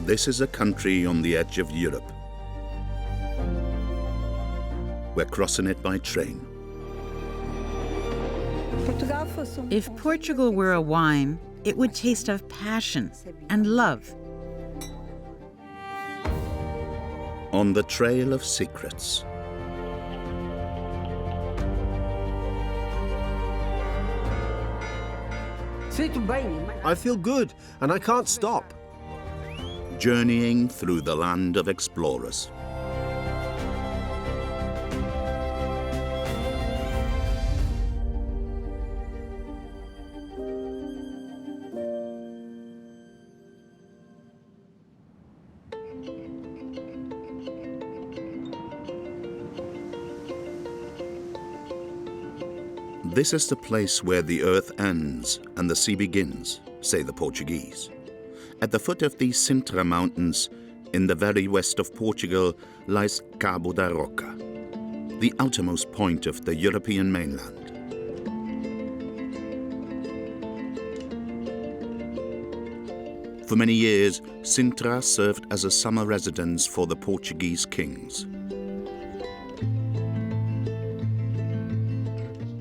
This is a country on the edge of Europe. We're crossing it by train. If Portugal were a wine, it would taste of passion and love. On the trail of secrets. I feel good, and I can't stop. Journeying through the land of explorers. This is the place where the earth ends and the sea begins, say the Portuguese. At the foot of these Sintra mountains, in the very west of Portugal, lies Cabo da Roca, the outermost point of the European mainland. For many years, Sintra served as a summer residence for the Portuguese kings.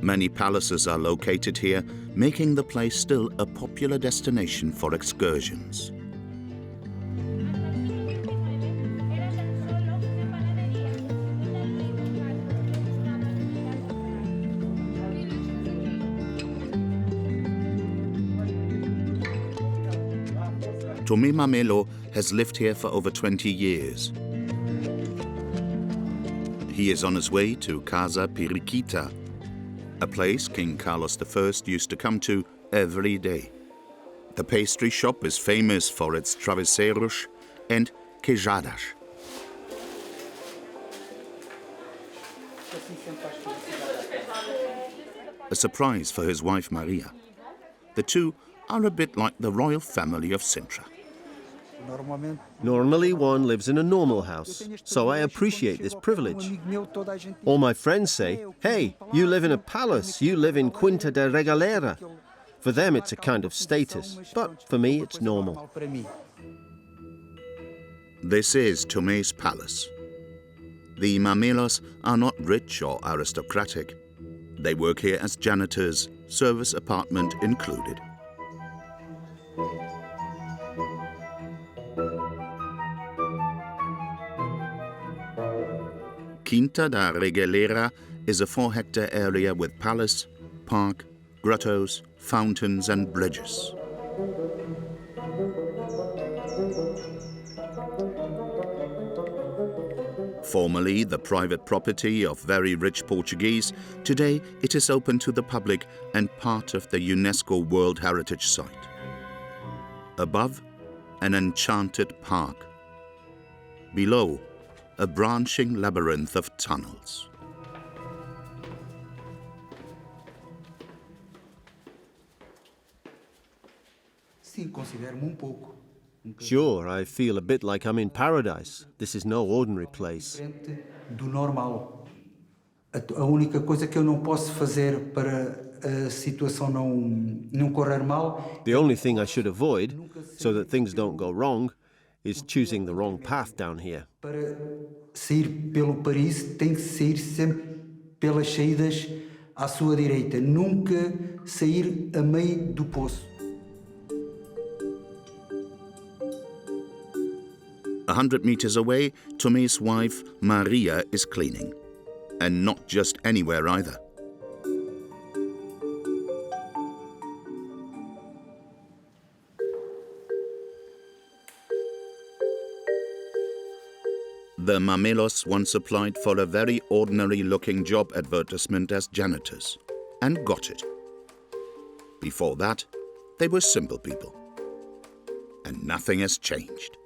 Many palaces are located here, making the place still a popular destination for excursions. Tomé Mamelo has lived here for over 20 years. He is on his way to Casa Periquita, a place King Carlos I used to come to every day. The pastry shop is famous for its travesseiros and queijadas. A surprise for his wife Maria. The two are a bit like the royal family of Sintra. Normally one lives in a normal house, so I appreciate this privilege. All my friends say, hey, you live in a palace, you live in Quinta da Regalera. For them it's a kind of status, but for me it's normal. This is Tomé's palace. The Mamelos are not rich or aristocratic. They work here as janitors, service apartment included. Quinta da Regalera is a 4-hectare area with palace, park, grottos, fountains and bridges. Formerly the private property of very rich Portuguese, today it is open to the public and part of the UNESCO World Heritage Site. Above, an enchanted park. Below, a branching labyrinth of tunnels. Sure, I feel a bit like I'm in paradise. This is no ordinary place. Do normal. A única coisa que eu não posso fazer para a situação não correr mal. The only thing I should avoid, so that things don't go wrong, is choosing the wrong path down here. Para sair pelo Paris tem que sair sempre pelas saídas à sua direita, nunca sair a meio do poço. 100 meters away, Tomé's wife, Maria, is cleaning. And not just anywhere either. The Mamelos once applied for a very ordinary-looking job advertisement as janitors, and got it. Before that, they were simple people. And nothing has changed.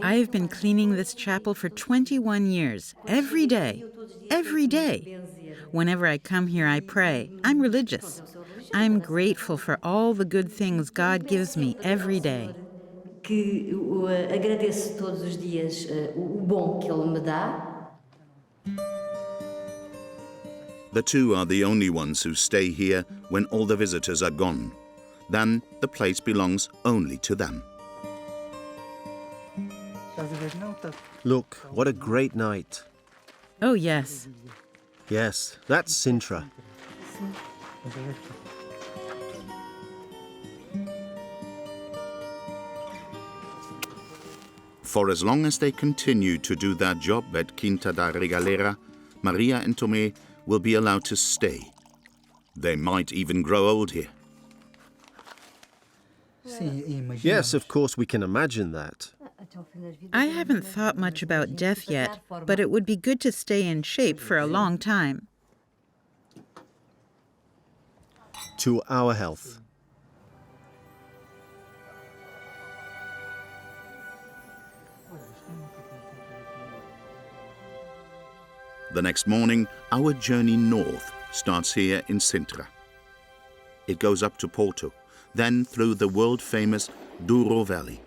I have been cleaning this chapel for 21 years, every day. Every day. Whenever I come here, I pray. I'm religious. I'm grateful for all the good things God gives me every day. Que agradeço todos os dias o bom que Ele me dá. The two are the only ones who stay here when all the visitors are gone. Then the place belongs only to them. Look, what a great night. Oh, yes. Yes, that's Sintra. For as long as they continue to do their job at Quinta da Regalera, Maria and Tomé will be allowed to stay. They might even grow old here. Yes, of course we can imagine that. I haven't thought much about death yet, but it would be good to stay in shape for a long time. To our health. The next morning, our journey north starts here in Sintra. It goes up to Porto, then through the world-famous Douro Valley,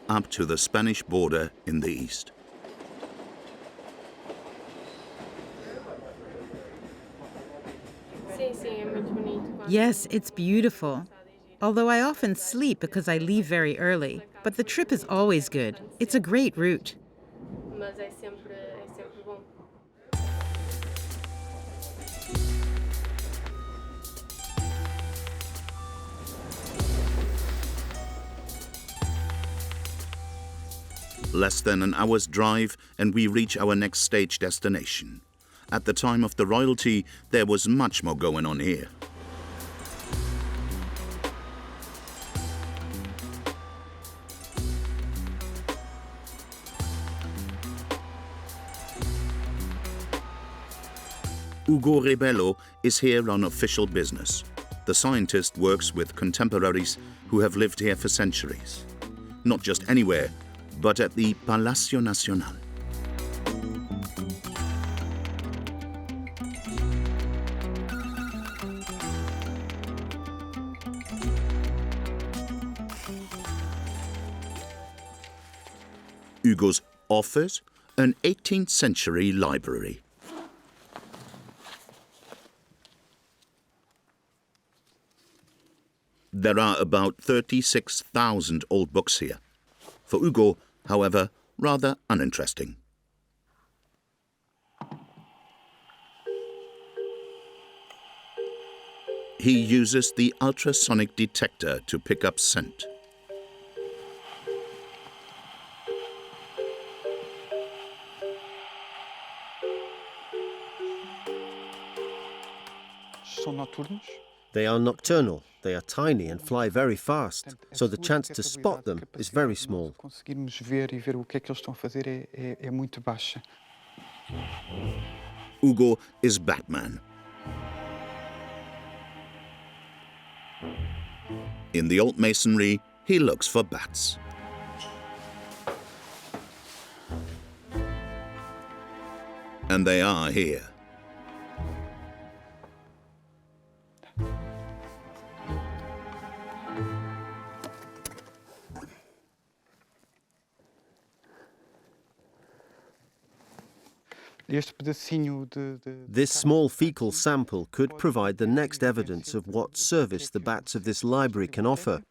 up to the Spanish border in the east. Yes, it's beautiful. Although I often sleep because I leave very early, but the trip is always good. It's a great route. Less than an hour's drive and we reach our next stage destination. At the time of the royalty, there was much more going on here. Ugo Rebello is here on official business. The scientist works with contemporaries who have lived here for centuries. Not just anywhere, but at the Palacio Nacional. Ugo's offers an 18th century library. There are about 36,000 old books here. For Ugo, however, rather uninteresting. He uses the ultrasonic detector to pick up scent. They are nocturnal, they are tiny and fly very fast, so the chance to spot them is very small. Ugo is Batman. In the old masonry, he looks for bats. And they are here. This small fecal sample could provide the next evidence of what service the bats of this library can offer.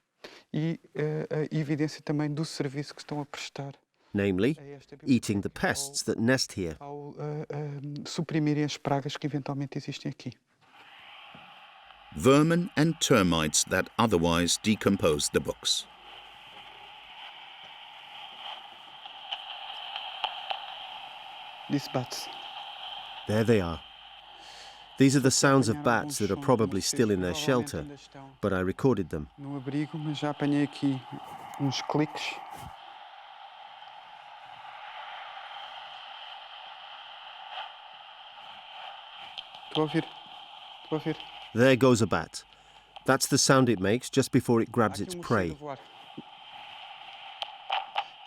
Namely, eating the pests that nest here. Vermin and termites that otherwise decompose the books. These bats. There they are. These are the sounds of bats that are probably still in their shelter, but I recorded them. No abrigo, mas já apanhei aqui uns cliques. Estou a ouvir. Estou a ouvir. There goes a bat. That's the sound it makes just before it grabs its prey.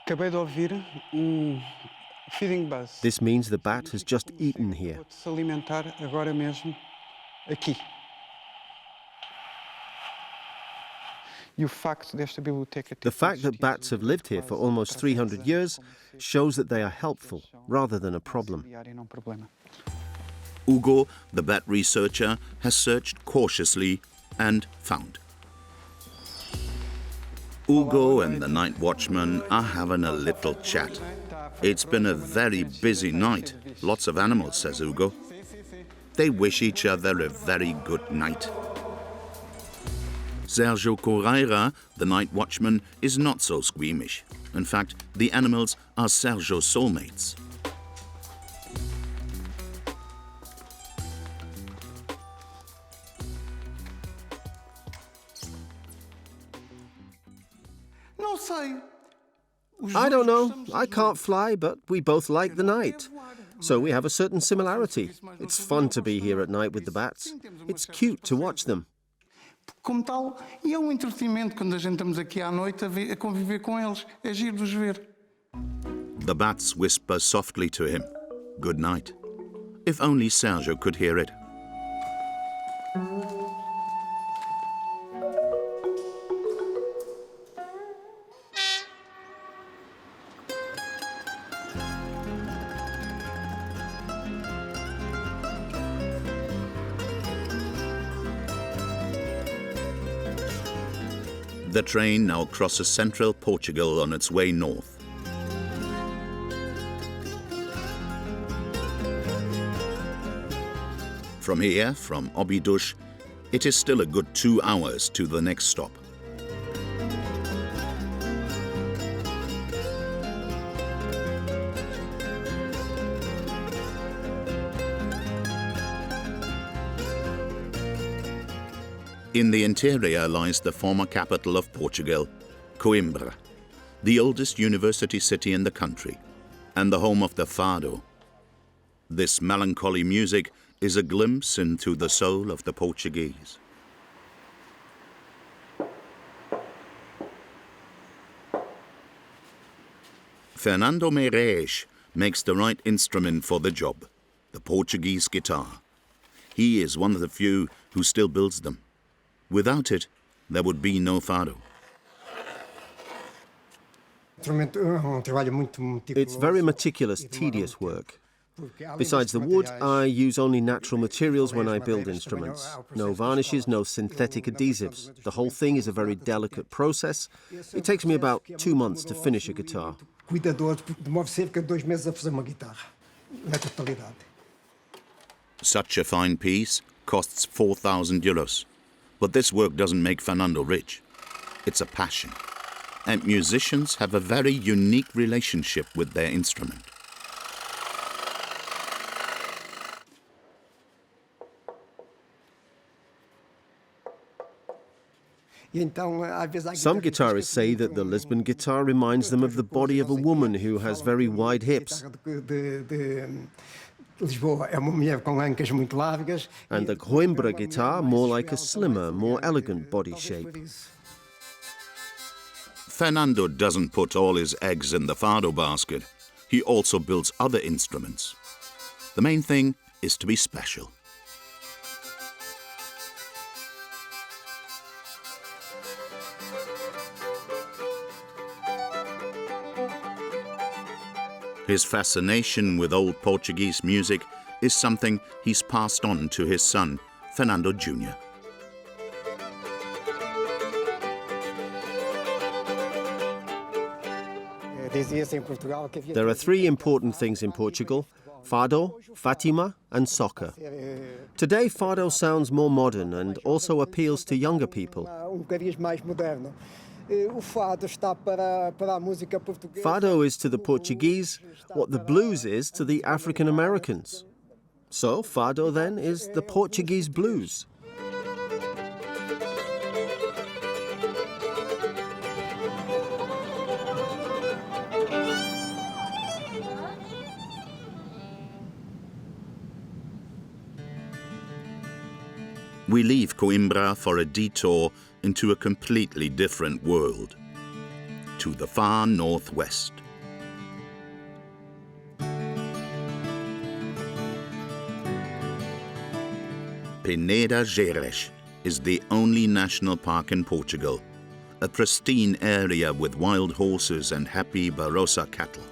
Acabei de ouvir feeding buzz. This means the bat has just eaten here. Pode se alimentar agora mesmo aqui. The fact that bats have lived here for almost 300 years shows that they are helpful rather than a problem. Hugo, the bat researcher, has searched cautiously and found. Hugo and the night watchman are having a little chat. It's been a very busy night. Lots of animals, says Hugo. They wish each other a very good night. Sergio Correira, the night watchman, is not so squeamish. In fact, the animals are Sergio's soulmates. I don't know. I can't fly, but we both like the night. So we have a certain similarity. It's fun to be here at night with the bats. It's cute to watch them. Como tal, e é entretenimento quando a gente estamos aqui à noite a conviver com eles. É giro de os ver. The bats whisper softly to him, "Good night." If only Sergio could hear it. The train now crosses central Portugal on its way north. From here, from Óbidos, it is still a good 2 hours to the next stop. In the interior lies the former capital of Portugal, Coimbra, the oldest university city in the country, and the home of the Fado. This melancholy music is a glimpse into the soul of the Portuguese. Fernando Meirelles makes the right instrument for the job, the Portuguese guitar. He is one of the few who still builds them. Without it, there would be no Fado. It's very meticulous, tedious work. Besides the wood, I use only natural materials when I build instruments. No varnishes, no synthetic adhesives. The whole thing is a very delicate process. It takes me about 2 months to finish a guitar. Such a fine piece costs 4,000 euros. But this work doesn't make Fernando rich. It's a passion. And musicians have a very unique relationship with their instrument. Some guitarists say that the Lisbon guitar reminds them of the body of a woman who has very wide hips. And the Coimbra guitar more like a slimmer, more elegant body shape. Fernando doesn't put all his eggs in the Fado basket. He also builds other instruments. The main thing is to be special. His fascination with old Portuguese music is something he's passed on to his son, Fernando Jr. There are 3 important things in Portugal: Fado, Fatima and soccer. Today, Fado sounds more modern and also appeals to younger people. Fado is to the Portuguese what the blues is to the African Americans. So Fado then is the Portuguese blues. We leave Coimbra for a detour into a completely different world, to the far northwest. Peneda-Geres is the only national park in Portugal, a pristine area with wild horses and happy Barossa cattle.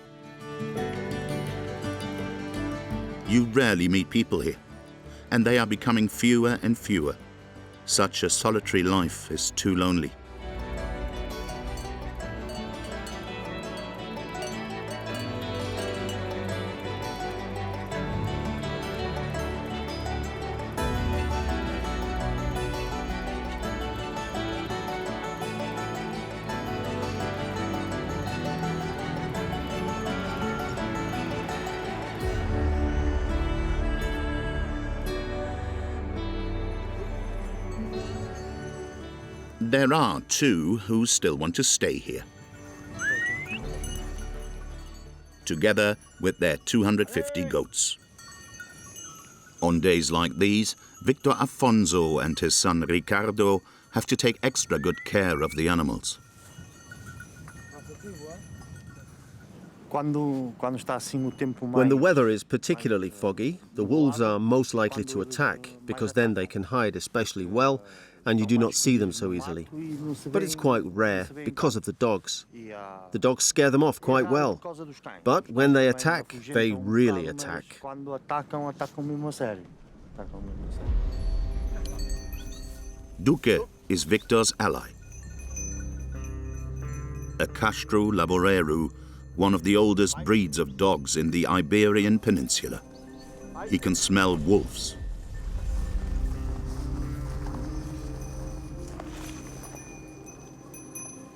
You rarely meet people here. and they are becoming fewer and fewer. Such a solitary life is too lonely. There are two who still want to stay here. Together with their 250 goats. On days like these, Victor Afonso and his son Ricardo have to take extra good care of the animals. When the weather is particularly foggy, the wolves are most likely to attack, because then they can hide especially well, and you do not see them so easily. But it's quite rare because of the dogs. The dogs scare them off quite well. But when they attack, they really attack. Duque is Victor's ally. A Castro Laboreiro, one of the oldest breeds of dogs in the Iberian Peninsula. He can smell wolves.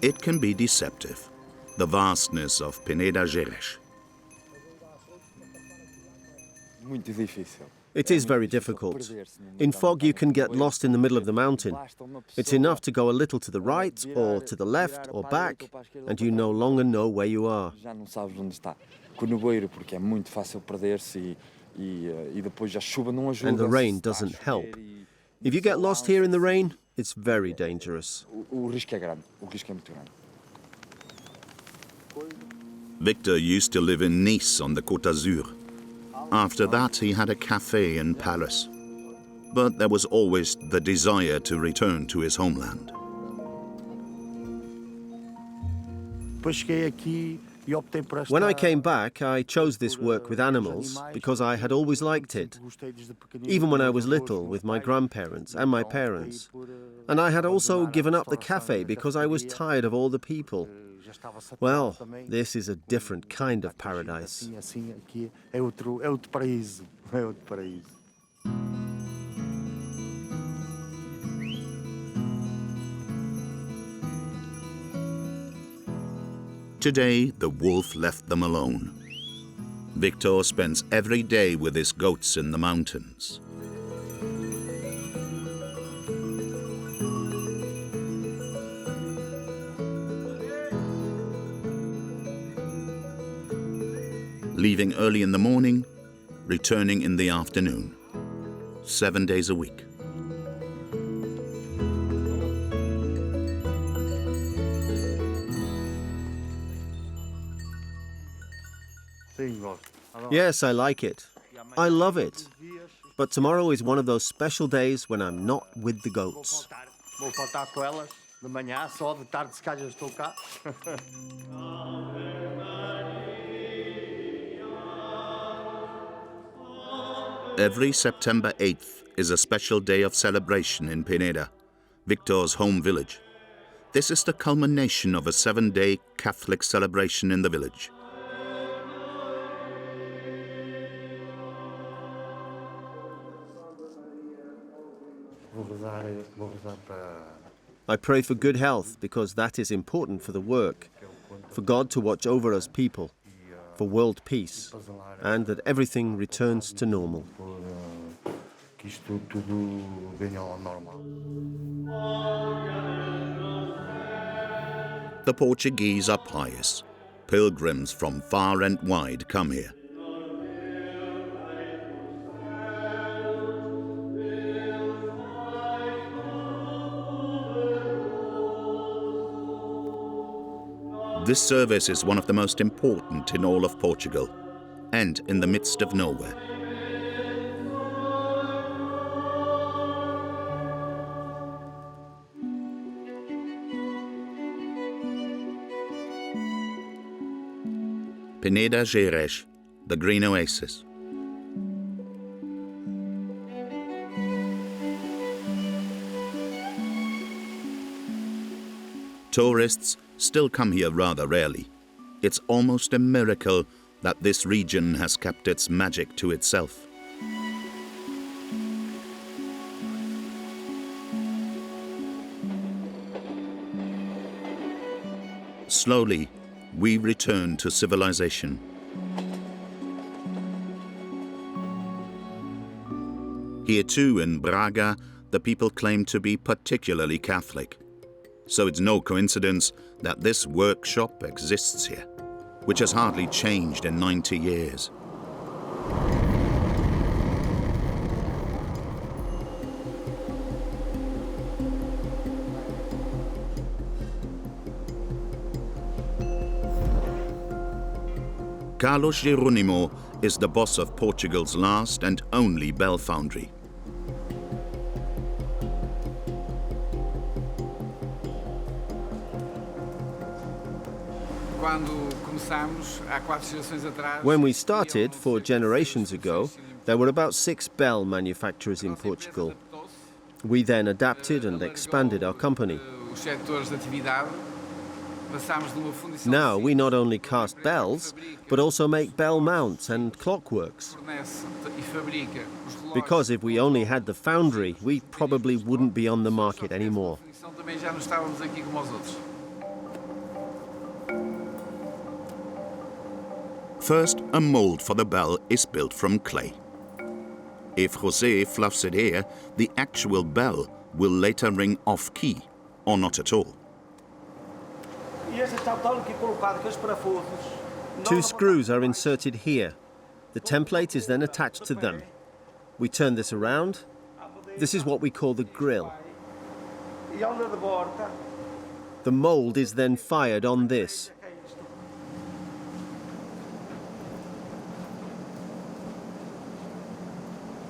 It can be deceptive, the vastness of Peneda-Geres. It is very difficult. In fog, you can get lost in the middle of the mountain. It's enough to go a little to the right or to the left or back, and you no longer know where you are. And the rain doesn't help. If you get lost here in the rain, it's very dangerous. Victor used to live in Nice on the Côte d'Azur. After that, he had a cafe in Paris. But there was always the desire to return to his homeland. When I came back, I chose this work with animals because I had always liked it, even when I was little with my grandparents and my parents. And I had also given up the cafe because I was tired of all the people. Well, this is a different kind of paradise. Today, the wolf left them alone. Victor spends every day with his goats in the mountains. Leaving early in the morning, returning in the afternoon. 7 days a week. Yes, I like it. I love it. But tomorrow is one of those special days when I'm not with the goats. Every September 8th is a special day of celebration in Peneda, Victor's home village. This is the culmination of a 7-day Catholic celebration in the village. I pray for good health because that is important for the work, for God to watch over us people, for world peace, and that everything returns to normal. The Portuguese are pious. Pilgrims from far and wide come here. This service is one of the most important in all of Portugal, and in the midst of nowhere. Peneda-Geres, the green oasis. Tourists still come here rather rarely. It's almost a miracle that this region has kept its magic to itself. Slowly, we return to civilization. Here too, in Braga, the people claim to be particularly Catholic. So it's no coincidence that this workshop exists here, which has hardly changed in 90 years. Carlos Jerónimo is the boss of Portugal's last and only bell foundry. When we started 4 generations ago, there were about 6 bell manufacturers in Portugal. We then adapted and expanded our company. Now we not only cast bells, but also make bell mounts and clockworks. Because if we only had the foundry, we probably wouldn't be on the market anymore. First, a mold for the bell is built from clay. If José fluffs it here, the actual bell will later ring off-key, or not at all. 2 screws are inserted here. The template is then attached to them. We turn this around. This is what we call the grill. The mold is then fired on this.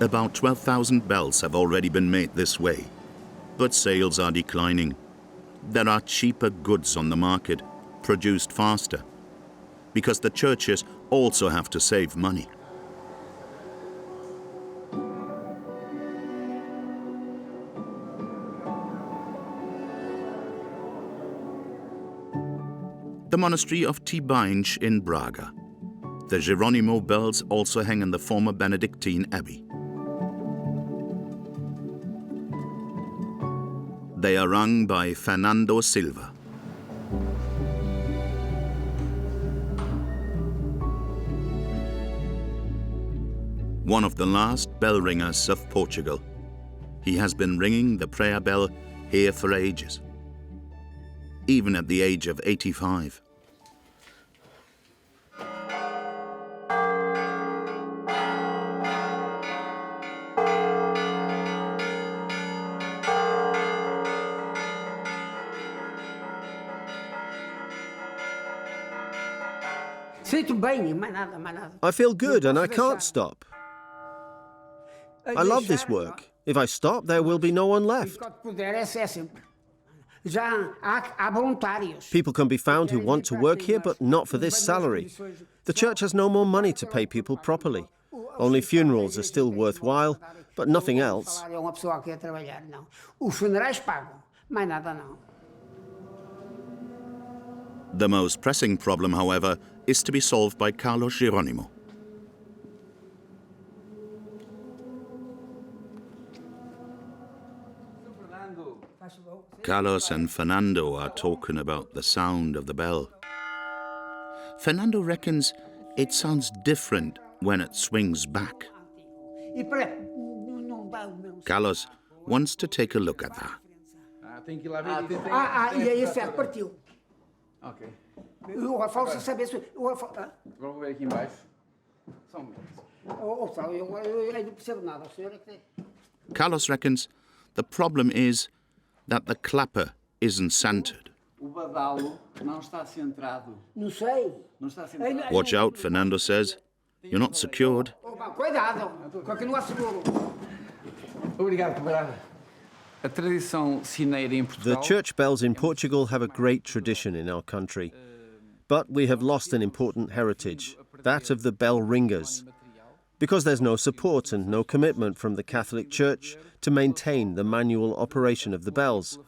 About 12,000 bells have already been made this way, but sales are declining. There are cheaper goods on the market, produced faster, because the churches also have to save money. The monastery of Tibainge in Braga. The Jerónimo bells also hang in the former Benedictine abbey. They are rung by Fernando Silva. One of the last bell ringers of Portugal. He has been ringing the prayer bell here for ages, even at the age of 85. I feel good and I can't stop. I love this work. If I stop, there will be no one left. People can be found who want to work here, but not for this salary. The church has no more money to pay people properly. Only funerals are still worthwhile, but nothing else. The most pressing problem, however, is to be solved by Carlos Jerónimo. Carlos and Fernando are talking about the sound of the bell. Fernando reckons it sounds different when it swings back. Carlos wants to take a look at that. Carlos reckons the problem is that the clapper isn't centered. Watch out, Fernando says. You're not secured. The church bells in Portugal have a great tradition in our country. But we have lost an important heritage, that of the bell ringers, because there's no support and no commitment from the Catholic Church to maintain the manual operation of the bells.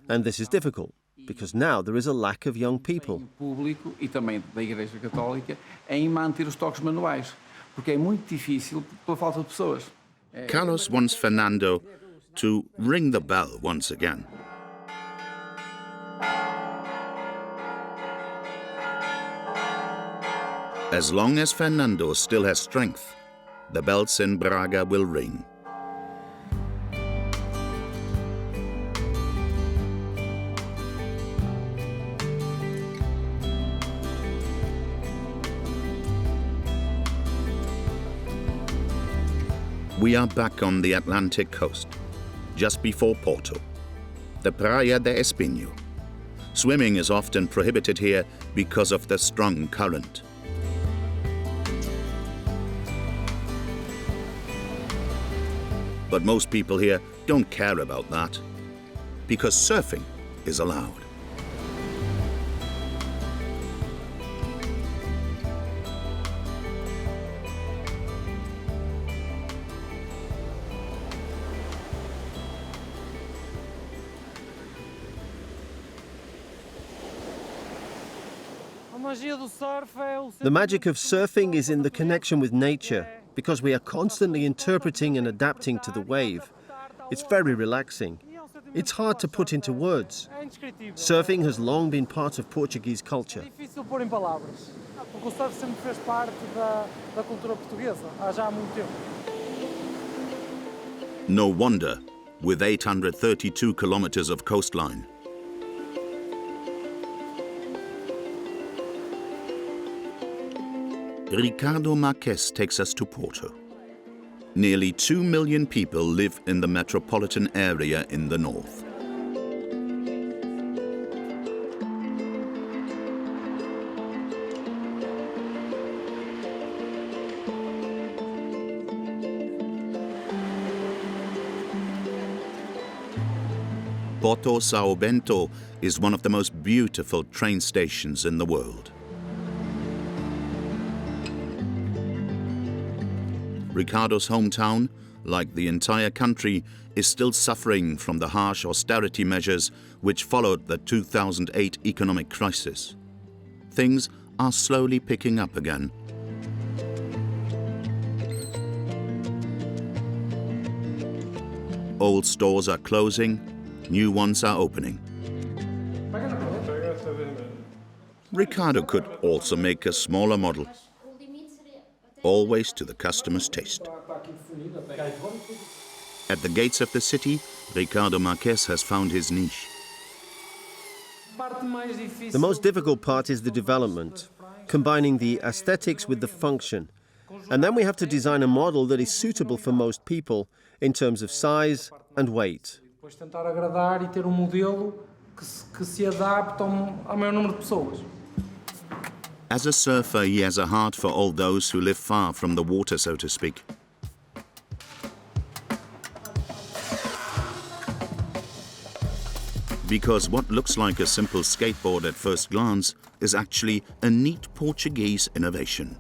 And this is difficult, because now there is a lack of young people. Público e também da Igreja Católica em manter os toques manuais, porque é muito difícil pela falta de pessoas. Carlos wants Fernando to ring the bell once again. As long as Fernando still has strength, the bells in Braga will ring. We are back on the Atlantic coast, just before Porto, the Praia de Espinho. Swimming is often prohibited here because of the strong current. But most people here don't care about that, because surfing is allowed. The magic of surfing is in the connection with nature, because we are constantly interpreting and adapting to the wave. It's very relaxing. It's hard to put into words. Surfing has long been part of Portuguese culture. No wonder, with 832 kilometers of coastline. Ricardo Marques takes us to Porto. Nearly 2 million people live in the metropolitan area in the north. Porto São Bento is one of the most beautiful train stations in the world. Ricardo's hometown, like the entire country, is still suffering from the harsh austerity measures which followed the 2008 economic crisis. Things are slowly picking up again. Old stores are closing, new ones are opening. Ricardo could also make a smaller model, always to the customer's taste. At the gates of the city, Ricardo Marques has found his niche. The most difficult part is the development, combining the aesthetics with the function. And then we have to design a model that is suitable for most people in terms of size and weight. As a surfer, he has a heart for all those who live far from the water, so to speak. Because what looks like a simple skateboard at first glance is actually a neat Portuguese innovation.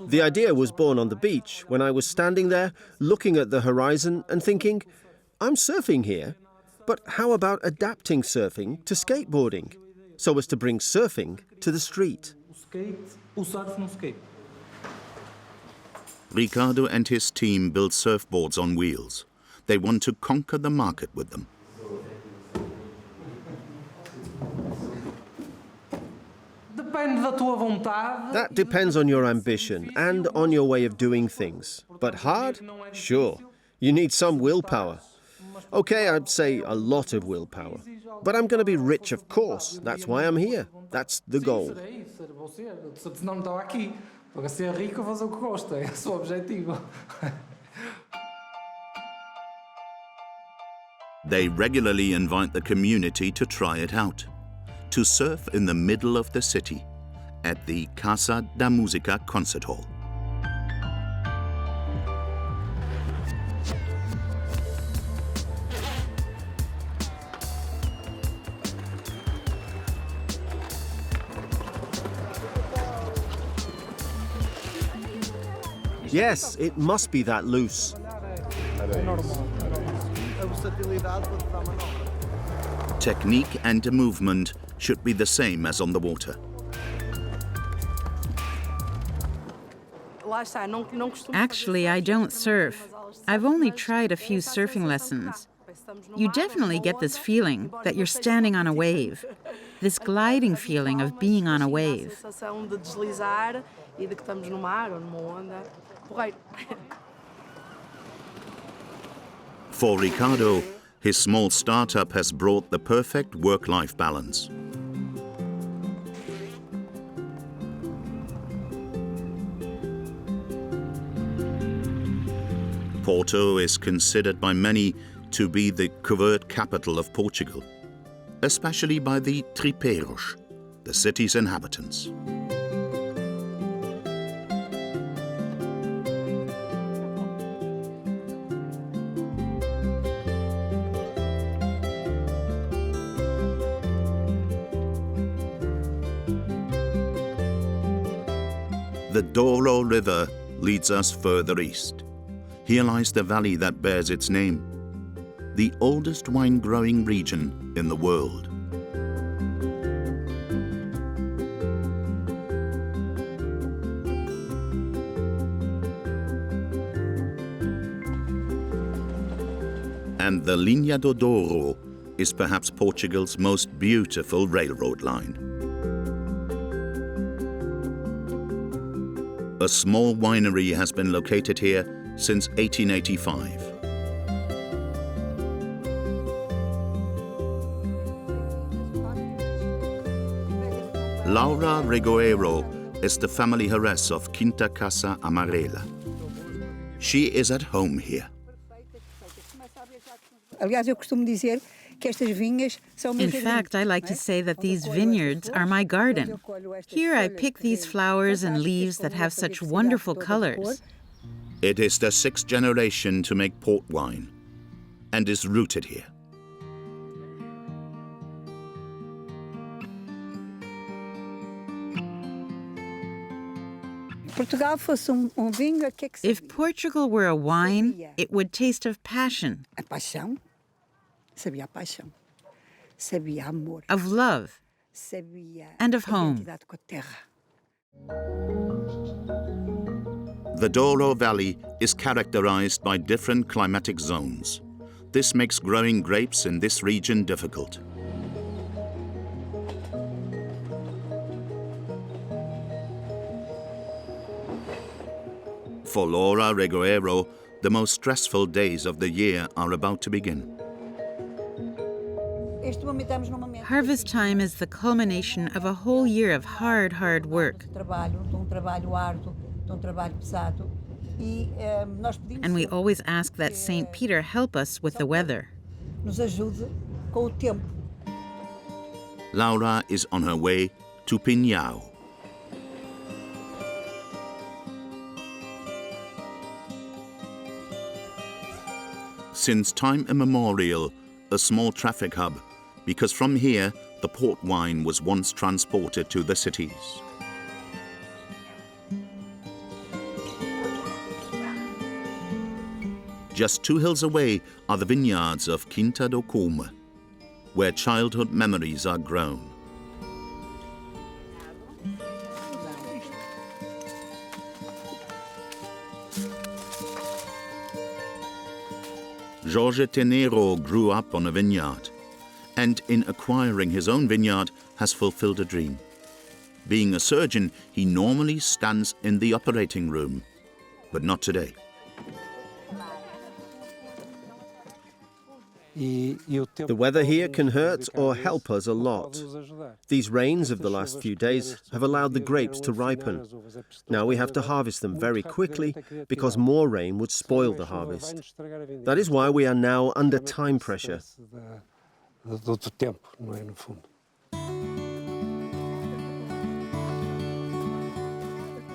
The idea was born on the beach when I was standing there looking at the horizon and thinking, I'm surfing here, but how about adapting surfing to skateboarding so as to bring surfing to the street? Ricardo and his team build surfboards on wheels. They want to conquer the market with them. That depends on your ambition and on your way of doing things. But hard? Sure. You need some willpower. Okay, I'd say a lot of willpower. But I'm going to be rich, of course. That's why I'm here. That's the goal. They regularly invite the community to try it out, to surf in the middle of the city at the Casa da Música concert hall. Yes, it must be that loose. Technique and movement should be the same as on the water. Actually, I don't surf. I've only tried a few surfing lessons. You definitely get this feeling that you're standing on a wave. This gliding feeling of being on a wave. For Ricardo, his small startup has brought the perfect work-life balance. Porto is considered by many to be the covert capital of Portugal, especially by the tripeiros, the city's inhabitants. The Douro River leads us further east. Here lies the valley that bears its name, the oldest wine-growing region in the world. And the Linha do Douro is perhaps Portugal's most beautiful railroad line. A small winery has been located here since 1885. Laura Regoeiro is the family heiress of Quinta Casa Amarela. She is at home here. In fact, I like to say that these vineyards are my garden. Here I pick these flowers and leaves that have such wonderful colors. It is the sixth generation to make port wine and is rooted here. If Portugal were a wine, it would taste of passion, of love, and of home. The Douro Valley is characterized by different climatic zones. This makes growing grapes in this region difficult. For Laura Regoeiro, the most stressful days of the year are about to begin. Harvest time is the culmination of a whole year of hard work. And we always ask that St. Peter help us with the weather. Laura is on her way to Pinhao. Since time immemorial, a small traffic hub, because from here the port wine was once transported to the cities. Just 2 hills away are the vineyards of Quinta do Come, where childhood memories are grown. Jorge Tenero grew up on a vineyard, and in acquiring his own vineyard has fulfilled a dream. Being a surgeon, he normally stands in the operating room, but not today. The weather here can hurt or help us a lot. These rains of the last few days have allowed the grapes to ripen. Now we have to harvest them very quickly because more rain would spoil the harvest. That is why we are now under time pressure.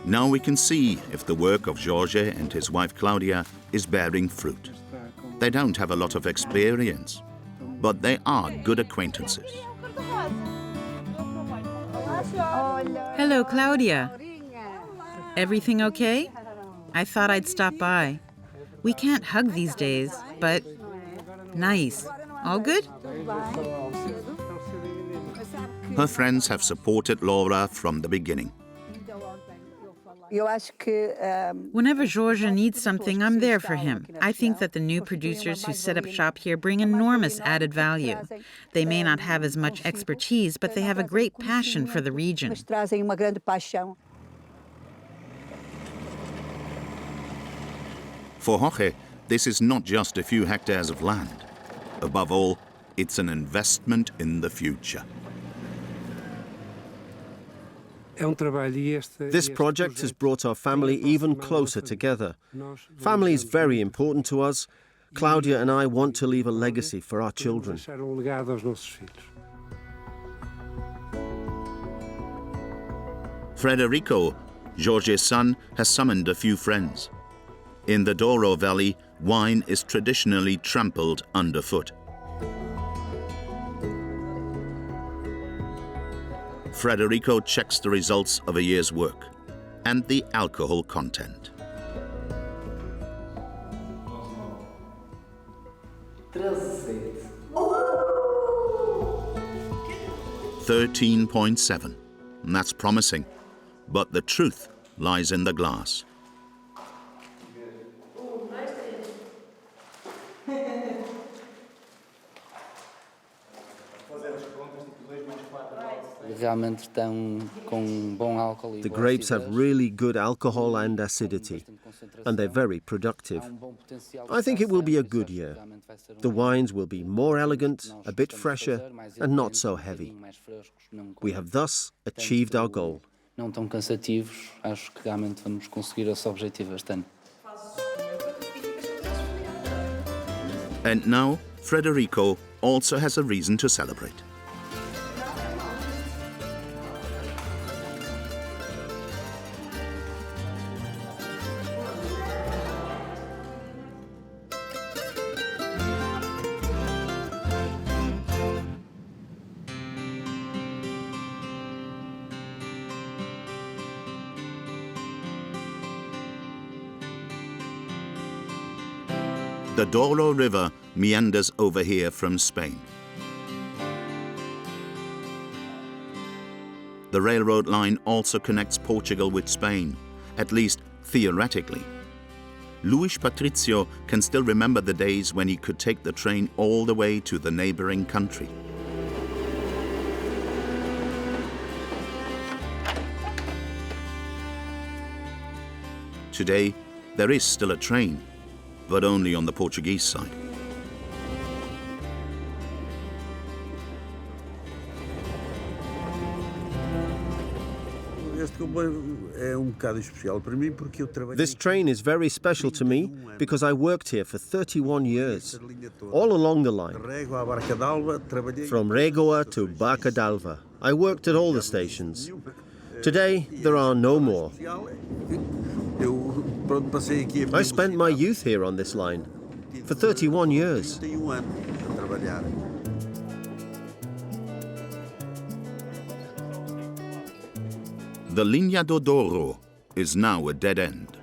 Now we can see if the work of Jorge and his wife Claudia is bearing fruit. They don't have a lot of experience, but they are good acquaintances. Hello, Claudia. Everything okay? I thought I'd stop by. We can't hug these days, but nice. All good? Her friends have supported Laura from the beginning. Whenever Georgia needs something, I'm there for him. I think that the new producers who set up shop here bring enormous added value. They may not have as much expertise, but they have a great passion for the region. For Jorge, this is not just a few hectares of land. Above all, it's an investment in the future. This project has brought our family even closer together. Family is very important to us. Claudia and I want to leave a legacy for our children. Frederico, Jorge's son, has summoned a few friends. In the Douro Valley, wine is traditionally trampled underfoot. Frederico checks the results of a year's work and the alcohol content. 13.7. That's promising, but the truth lies in the glass. The grapes have really good alcohol and acidity, and they're very productive. I think it will be a good year. The wines will be more elegant, a bit fresher, and not so heavy. We have thus achieved our goal. Não tão cansativos, acho que realmente vamos conseguir esse objetivo este ano. And now, Frederico also has a reason to celebrate. The Douro River meanders over here from Spain. The railroad line also connects Portugal with Spain, at least theoretically. Luis Patricio can still remember the days when he could take the train all the way to the neighboring country. Today, there is still a train, but only on the Portuguese side. This train is very special to me because I worked here for 31 years, all along the line. From Regoa to Barca d'Alva, I worked at all the stations. Today, there are no more. I spent my youth here on this line for 31 years. The Linha do Douro is now a dead end.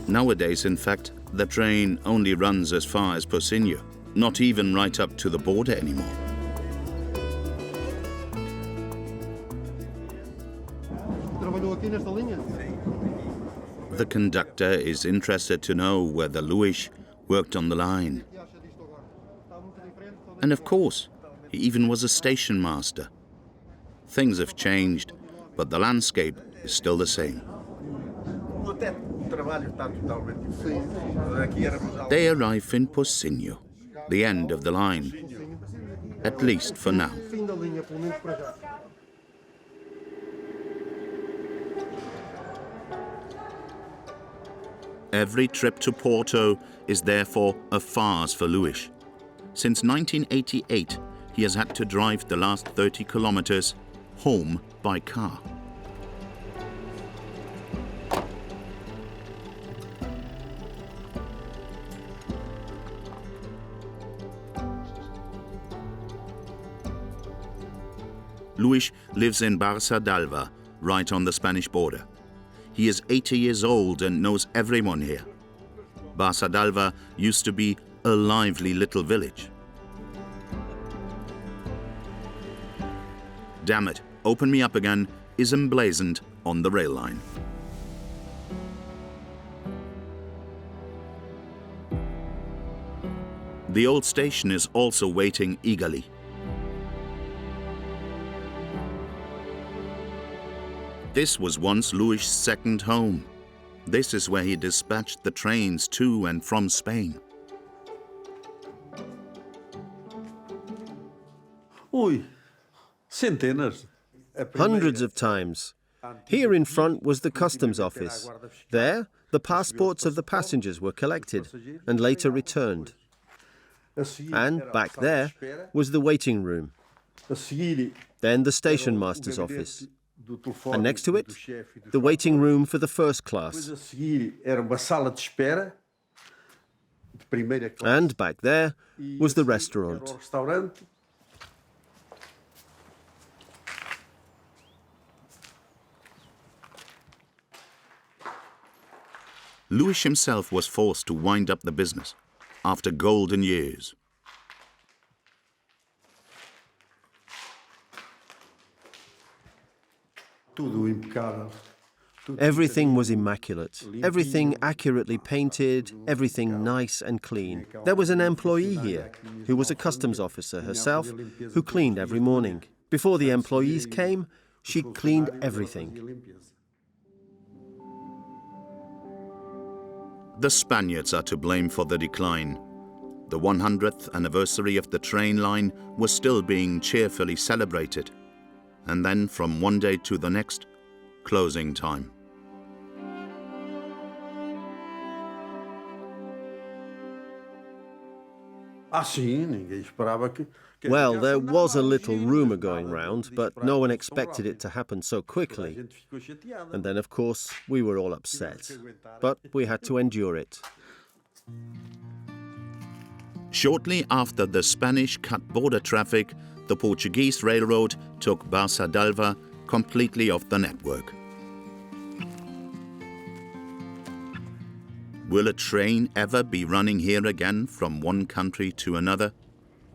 Nowadays, in fact, the train only runs as far as Pocinho, not even right up to the border anymore. The conductor is interested to know whether Luis worked on the line. And of course, he even was a station master. Things have changed, but the landscape is still the same. They arrive in Pocinho, the end of the line, at least for now. Every trip to Porto is therefore a farce for Luis. Since 1988, he has had to drive the last 30 kilometers home by car. Luis lives in Barça d'Alva, right on the Spanish border. He is 80 years old and knows everyone here. Barça d'Alva used to be a lively little village. "Damn it, open me up again" is emblazoned on the rail line. The old station is also waiting eagerly. This was once Luis' second home. This is where he dispatched the trains to and from Spain. Hundreds of times. Here in front was the customs office. There, the passports of the passengers were collected and later returned. And back there was the waiting room. Then the station master's office. And next to it, the waiting room for the first class. And back there was the restaurant. Luis himself was forced to wind up the business after golden years. Everything was immaculate, everything accurately painted, everything nice and clean. There was an employee here who was a customs officer herself who cleaned every morning. Before the employees came, she cleaned everything. The Spaniards are to blame for the decline. The 100th anniversary of the train line was still being cheerfully celebrated. And then from one day to the next, closing time. Well, there was a little rumour going round, but no one expected it to happen so quickly. And then, of course, we were all upset. But we had to endure it. Shortly after the Spanish cut border traffic, the Portuguese railroad took Barça d'Alva completely off the network. Will a train ever be running here again from one country to another?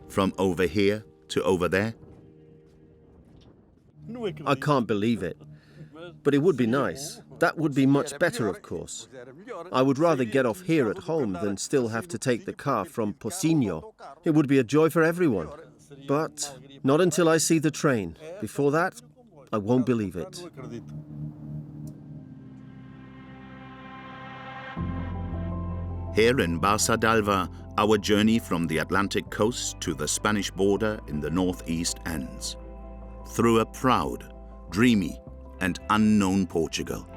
From over here to over there? I can't believe it. But it would be nice. That would be much better, of course. I would rather get off here at home than still have to take the car from Pocinho. It would be a joy for everyone. But not until I see the train. Before that, I won't believe it. Here in Barça d'Alva, our journey from the Atlantic coast to the Spanish border in the northeast ends. Through a proud, dreamy, and unknown Portugal.